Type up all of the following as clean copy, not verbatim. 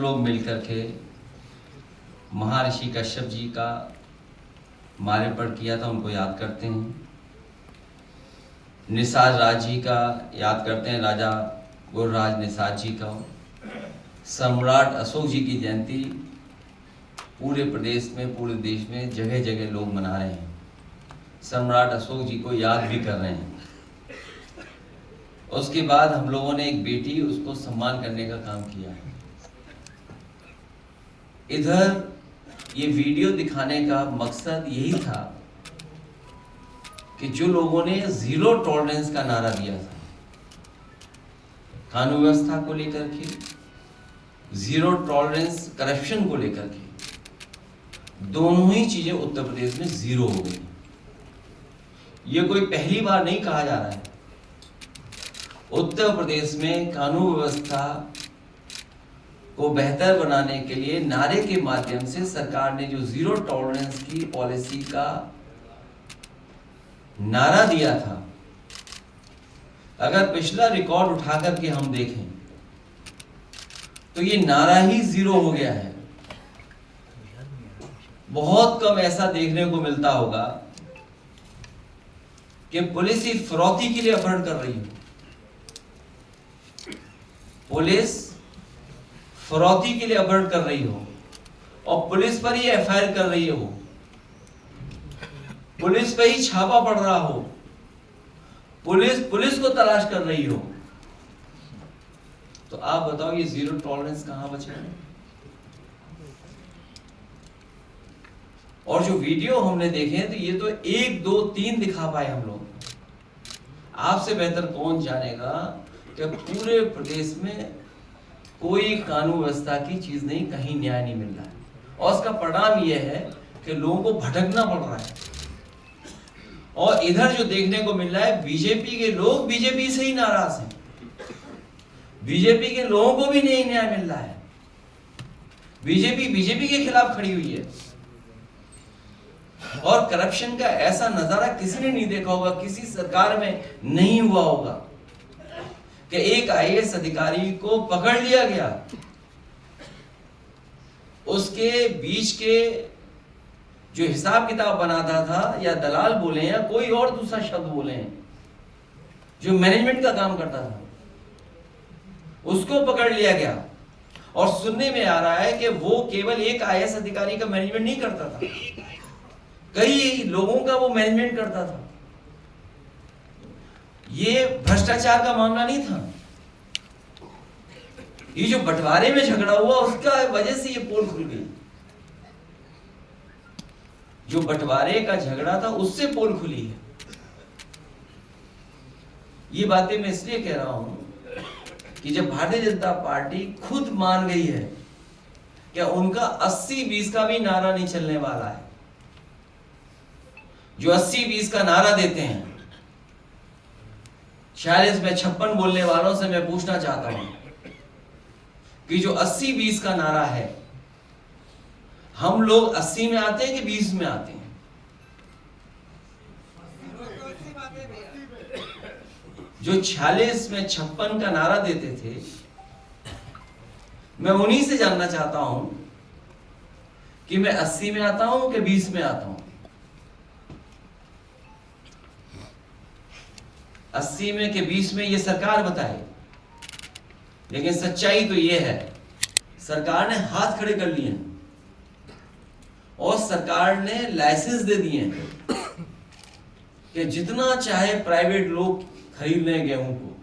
लोग मिलकर के महर्षि कश्यप जी का माल्यार्पण किया था, उनको याद करते हैं। निषाद राज जी का याद करते हैं, राजा गुरुराज निषाद जी का। सम्राट अशोक जी की जयंती पूरे प्रदेश में, पूरे देश में जगह जगह लोग मना रहे हैं। सम्राट अशोक जी को याद भी कर रहे हैं। उसके बाद हम लोगों ने एक बेटी, उसको सम्मान करने का काम किया है। इधर ये वीडियो दिखाने का मकसद यही था कि जो लोगों ने जीरो टॉलरेंस का नारा दिया था कानून व्यवस्था को लेकर के, जीरो टॉलरेंस करप्शन को लेकर के, दोनों ही चीजें उत्तर प्रदेश में जीरो हो गई। ये कोई पहली बार नहीं कहा जा रहा है। उत्तर प्रदेश में कानून व्यवस्था को बेहतर बनाने के लिए नारे के माध्यम से सरकार ने जो जीरो टॉलरेंस की पॉलिसी का नारा दिया था, अगर पिछला रिकॉर्ड उठा करके हम देखें तो ये नारा ही जीरो हो गया है। बहुत कम ऐसा देखने को मिलता होगा कि पुलिस ही फिरौती के लिए अपहरण कर रही हो, पुलिस फिरौती के लिए अपहरण कर रही हो और पुलिस पर ही एफआईआर कर रही हो, पुलिस पर ही छापा पड़ रहा हो, पुलिस को तलाश कर रही हो, तो आप बताओ ये जीरो टॉलरेंस कहां बचेगा? और जो वीडियो हमने देखे हैं तो ये तो 1, 2, 3 दिखा पाए हम लोग। आपसे बेहतर कौन जानेगा कि पूरे प्रदेश में कोई कानून व्यवस्था की चीज नहीं, कहीं न्याय नहीं मिल रहा है। और उसका परिणाम यह है कि लोगों को भटकना पड़ रहा है। और इधर जो देखने को मिल रहा है, बीजेपी के लोग बीजेपी से ही नाराज हैं। बीजेपी के लोगों को भी नहीं न्याय मिल रहा है। बीजेपी के खिलाफ खड़ी हुई है। और करप्शन का ऐसा नजारा किसी ने नहीं देखा होगा, किसी सरकार में नहीं हुआ होगा कि एक आईएएस अधिकारी को पकड़ लिया गया, उसके बीच के जो हिसाब किताब बनाता था, या दलाल बोले या कोई और दूसरा शब्द बोले, जो मैनेजमेंट का काम करता था, उसको पकड़ लिया गया। और सुनने में आ रहा है कि वो केवल एक आईएएस अधिकारी का मैनेजमेंट नहीं करता था, कई लोगों का वो मैनेजमेंट करता था। ये भ्रष्टाचार का मामला नहीं था। ये जो बंटवारे में झगड़ा हुआ, उसका वजह से ये पोल खुल गई। जो बंटवारे का झगड़ा था, उससे पोल खुली है। ये बातें मैं इसलिए कह रहा हूं कि जब भारतीय जनता पार्टी खुद मान गई है कि उनका 80-20 का भी नारा नहीं चलने वाला है। जो 80-20 का नारा देते हैं, 46 में 56 बोलने वालों से मैं पूछना चाहता हूं कि जो 80-20 का नारा है, हम लोग 80 में आते हैं कि 20 में आते हैं? जो 46 में 56 का नारा देते थे, मैं उन्हीं से जानना चाहता हूं कि मैं 80 में आता हूं कि 20 में आता हूं? 80 में कि 20 में, ये सरकार बताए। लेकिन सच्चाई तो ये है, सरकार ने हाथ खड़े कर लिए और सरकार ने लाइसेंस दे दिए कि जितना चाहे प्राइवेट लोग खरीद लें गेहूं को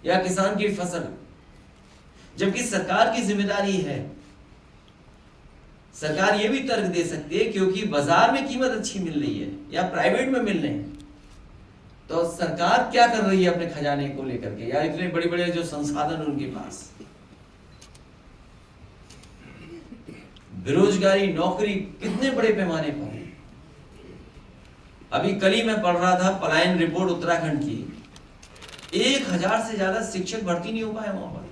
या किसान की फसल, जबकि सरकार की जिम्मेदारी है। सरकार ये भी तर्क दे सकती है क्योंकि बाजार में कीमत अच्छी मिल रही है या प्राइवेट में मिल रही है, तो सरकार क्या कर रही है अपने खजाने को लेकर के, या इतने बड़े बड़े जो संसाधन उनके पास, बेरोजगारी, नौकरी कितने बड़े पैमाने पर है। अभी कल ही मैं पढ़ रहा था पलायन रिपोर्ट उत्तराखंड की, 1000 से ज्यादा शिक्षक भर्ती नहीं हो पाए वहां पर।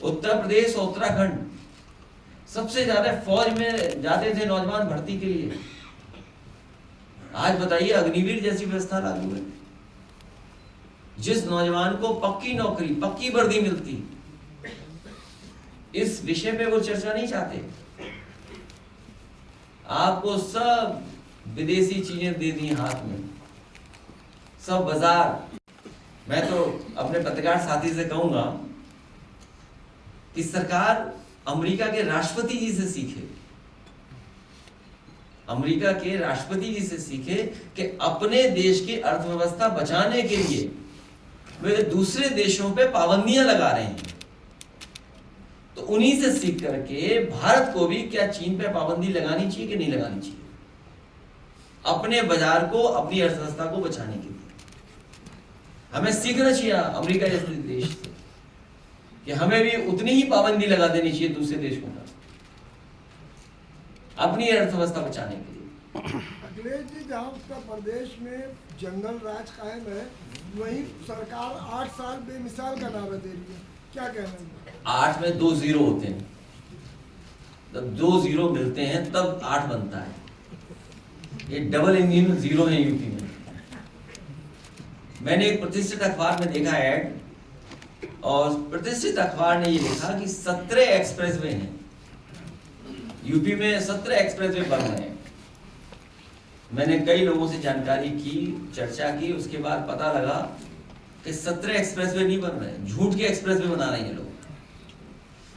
उत्तर प्रदेश और उत्तराखंड सबसे ज्यादा फौज में जाते थे नौजवान भर्ती के लिए। आज बताइए, अग्निवीर जैसी व्यवस्था लागू है। जिस नौजवान को पक्की नौकरी, पक्की वर्दी मिलती, इस विषय पे वो चर्चा नहीं चाहते। आपको सब विदेशी चीजें दे दी हाथ में, सब बाजार। मैं तो अपने पत्रकार साथी से कहूंगा कि सरकार अमेरिका के राष्ट्रपति जी से सीखे, अमेरिका के राष्ट्रपति जी से सीखे कि अपने देश की अर्थव्यवस्था बचाने के लिए वे दूसरे देशों पे पाबंदियां लगा रहे हैं। तो उन्हीं से सीख करके भारत को भी क्या चीन पे पाबंदी लगानी चाहिए कि नहीं लगानी चाहिए, अपने बाजार को, अपनी अर्थव्यवस्था को बचाने के लिए। हमें सीखना चाहिए अमेरिका जैसे देश से कि हमें भी उतनी ही पाबंदी लगा देनी चाहिए दूसरे देशों पर, अपनी अर्थव्यवस्था बचाने के लिए। अखिलेश जी, जहाँ उत्तर प्रदेश में जंगल राज कायम है, वहीं सरकार 8 साल बेमिसाल का नारा दे रही है, क्या कहना है? 8 में 2 जीरो होते हैं, जब 2 जीरो मिलते हैं तब 8 बनता है। ये डबल इंजन जीरो है यूपी में। मैंने एक प्रतिष्ठित अखबार में देखा ऐड, और प्रतिष्ठित अखबार ने ये लिखा कि 17 एक्सप्रेसवे हैं यूपी में, 17 एक्सप्रेसवे बन रहे हैं। मैंने कई लोगों से जानकारी की, चर्चा की, उसके बाद पता लगा कि 17 एक्सप्रेसवे नहीं बन रहे, झूठ के एक्सप्रेसवे बना रहे हैं लोग।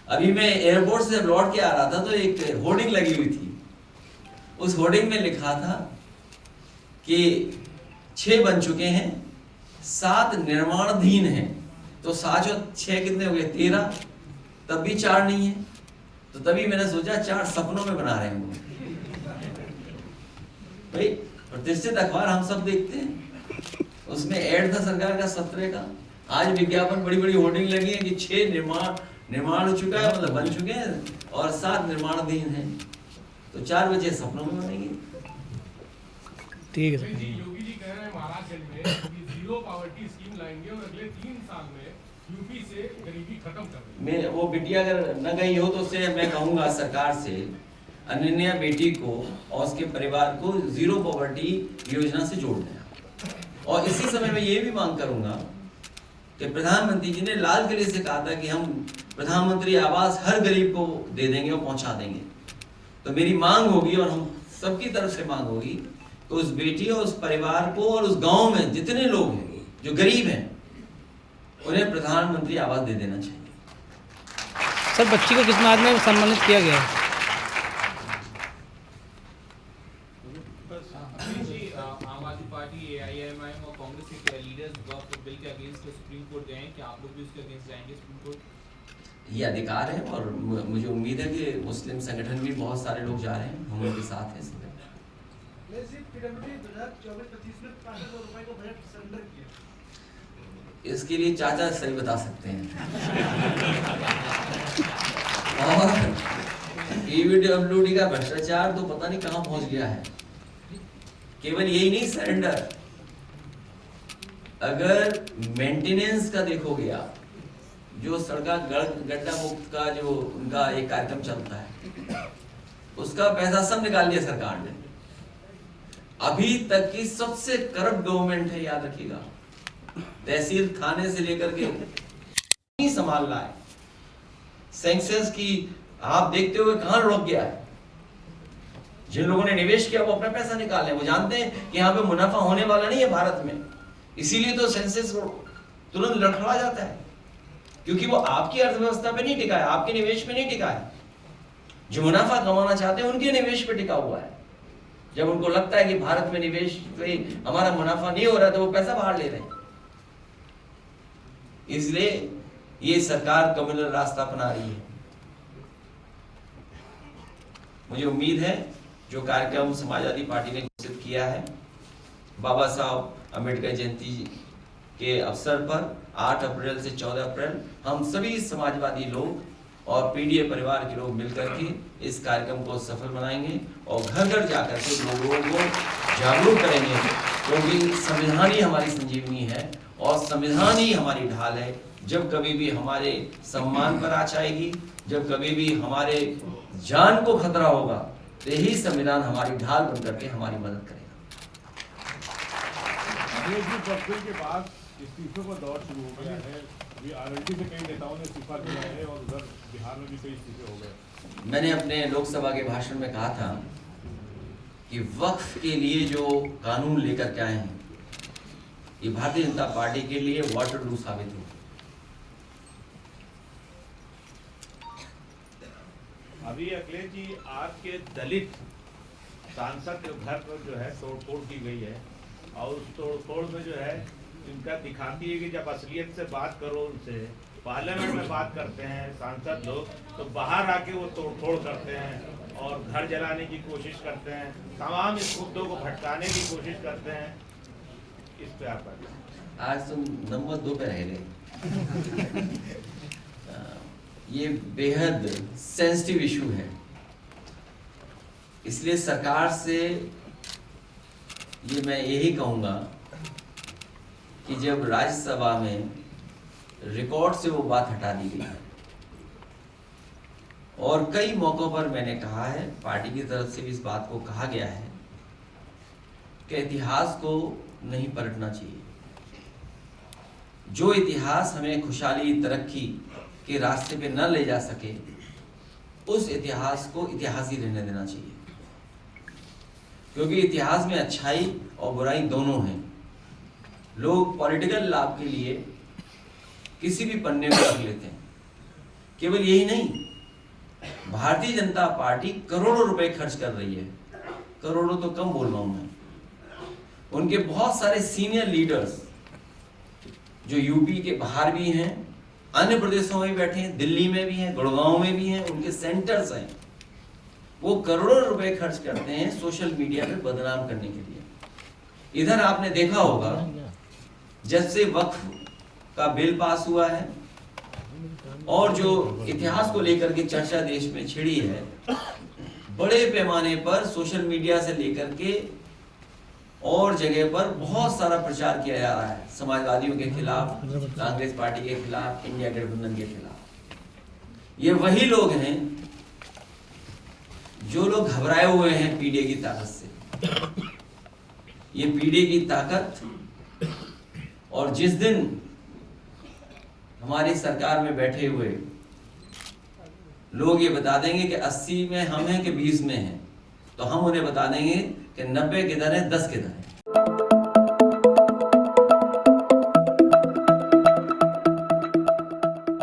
अभी मैं एयरपोर्ट से लौट के आ रहा था तो एक होर्डिंग लगी हुई थी, उस होर्डिंग में लिखा था कि 6 बन चुके हैं, 7 निर्माणाधीन हैं। तो 7 और 6 कितने हो गए? 13। तब भी 4 नहीं है, तो तभी मैंने सोचा 4 सपनों में बना रहे हैं भाई। प्रतिष्ठित अखबार हम सब देखते हैं, उसमें ऐड था सरकार का 17 का। आज विज्ञापन, बड़ी बड़ी होर्डिंग लगी है कि 6 निर्माण हो चुका है, मतलब बन चुके हैं, और 7 निर्माणाधीन हैं। तो 4 बजे सपनों में बनेंगे। ठीक है। योगी जी कह रहे हैं महाराजगंज में कि जीरो पॉवर्टी स्कीम लाएंगे और अगले 3 साल में यूपी से गरीबी खत्म कर देंगे। मैं वो बिटिया अगर न गई हो तो उससे मैं कहूंगा सरकार से अनन्या बेटी को और उसके परिवार को जीरो पॉवर्टी योजना से जोड़ दें। और इसी समय में ये भी मांग करूंगा कि प्रधानमंत्री जी ने लाल किले से कहा था कि हम प्रधानमंत्री आवास हर गरीब को दे देंगे और पहुंचा देंगे। तो मेरी मांग होगी और हम सबकी तरफ से मांग होगी तो उस बेटी और उस परिवार को और उस गांव में जितने लोग हैं जो गरीब हैं उन्हें प्रधानमंत्री आवास दे देना चाहिए। सर, बच्ची को किस मार्ग में सम्मानित किया गया है? आम आदमी पार्टी, AIMIM और कांग्रेस के लीडर्स वक्त बिल के अगेंस्ट सुप्रीम कोर्ट गए हैं, क्या आप लोग भी उसके अगेंस्ट जाएंगे सुप्रीम कोर्ट? ये अधिकार है और मुझे उम्मीद है कि मुस्लिम संगठन भी बहुत सारे लोग जा रहे हैं, हम उनके साथ हैं। इसके लिए चाचा सही बता सकते हैं। और EVWD का भ्रष्टाचार तो पता नहीं कहां पहुंच गया है। केवल यही नहीं, सरेंडर, अगर मेंटेनेंस का देखोगे आप, जो सड़का गड्ढा मुक्त का जो उनका एक कार्यक्रम चलता है, उसका पैसा सब निकाल लिया सरकार ने। अभी तक की सबसे करप्ट गवर्नमेंट है, याद रखिएगा। तहसील थाने से लेकर के नहीं संभाल रहा है। सेंसस की आप देखते हुए कहां रुक गया है। जिन लोगों ने निवेश किया वो अपना पैसा निकाल रहे हैं, वो जानते हैं कि यहाँ पे मुनाफा होने वाला नहीं है भारत में, इसीलिए तो सेंसस तुरंत लड़खड़ा जाता है, क्योंकि वो आपकी अर्थव्यवस्था पे नहीं टिका है, आपके निवेश पे नहीं टिका है। जो मुनाफा कमाना चाहते हैं उनके निवेश पे टिका हुआ है। जब उनको लगता है कि भारत में निवेश पे हमारा मुनाफा नहीं हो रहा तो वो पैसा बाहर ले रहे हैं। इसलिए ये सरकार कम्युनल रास्ता अपना रही है। मुझे उम्मीद है जो कार्यक्रम समाजवादी पार्टी ने घोषित किया है बाबा साहब अम्बेडकर जयंती के अवसर पर 8 अप्रैल से 14 अप्रैल हम सभी समाजवादी लोग और पीडीए परिवार के लोग मिलकर के इस कार्यक्रम को सफल बनाएंगे और घर घर जाकर के लोगों को जागरूक करेंगे, क्योंकि संविधान ही हमारी संजीवनी है और संविधान ही हमारी ढाल है। जब कभी भी हमारे सम्मान पर आँच आएगी, जब कभी भी हमारे जान को खतरा होगा, तो यही संविधान हमारी ढाल बन करके हमारी मदद करेगा। के बाद इस्तीफे का दौर शुरू हो गया है, अभी आरएलडी से कई नेताओं ने इस्तीफा दिया है और उधर बिहार में भी कई इस्तीफे हो गए। मैंने अपने लोकसभा के भाषण में कहा था कि वक्फ के लिए जो कानून लेकर के आए हैं, ये भारतीय जनता पार्टी के लिए वाटरलू साबित हुआ। अभी अखिलेश जी, आपके दलित सांसद के घर पर जो है तोड़फोड़ की गई है और उस तोड़फोड़ में जो है इनका दिखाती है कि जब असलियत से बात करो उनसे, पार्लियामेंट में बात करते हैं सांसद लोग, तो बाहर आके वो तोड़फोड़ करते हैं और घर जलाने की कोशिश करते हैं, तमाम इस मुद्दों को भटकाने की कोशिश करते हैं। इस पे आपका आज तुम नंबर 2 पे रह गए। ये बेहद सेंसिटिव इशू है, इसलिए सरकार से ये मैं यही कहूँगा कि जब राज्यसभा में रिकॉर्ड से वो बात हटा दी गई है, और कई मौकों पर मैंने कहा है, पार्टी की तरफ से भी इस बात को कहा गया है कि इतिहास को नहीं पलटना चाहिए। जो इतिहास हमें खुशहाली तरक्की के रास्ते पे न ले जा सके, उस इतिहास को इतिहास ही रहने देना चाहिए, क्योंकि इतिहास में अच्छाई और बुराई दोनों हैं। लोग पॉलिटिकल लाभ के लिए किसी भी पन्ने को रख लेते हैं। केवल यही नहीं, भारतीय जनता पार्टी करोड़ों रुपए खर्च कर रही है, करोड़ों तो कम बोल रहा हूं मैं। उनके बहुत सारे सीनियर लीडर्स जो यूपी के बाहर भी हैं, अन्य प्रदेशों में भी बैठे हैं, दिल्ली में भी हैं, गुड़गांव में भी हैं, उनके सेंटर्स हैं, वो करोड़ों रुपए खर्च करते हैं सोशल मीडिया पे बदनाम करने के लिए। इधर आपने देखा होगा, जब से वक्फ का बिल पास हुआ है और जो इतिहास को लेकर के चर्चा देश में छिड़ी है, बड़े पैमाने पर सोशल मीडिया से लेकर के और जगह पर बहुत सारा प्रचार किया जा रहा है, समाजवादियों के खिलाफ, कांग्रेस पार्टी के खिलाफ, इंडिया गठबंधन के खिलाफ। ये वही लोग हैं जो लोग घबराए हुए हैं पीडीए की ताकत से। ये पीडीए की ताकत, और जिस दिन हमारी सरकार में बैठे हुए लोग ये बता देंगे कि 80 में हम हैं कि 20 में हैं, तो हम उन्हें बता देंगे कि 90 किधर है, 10 किधर है।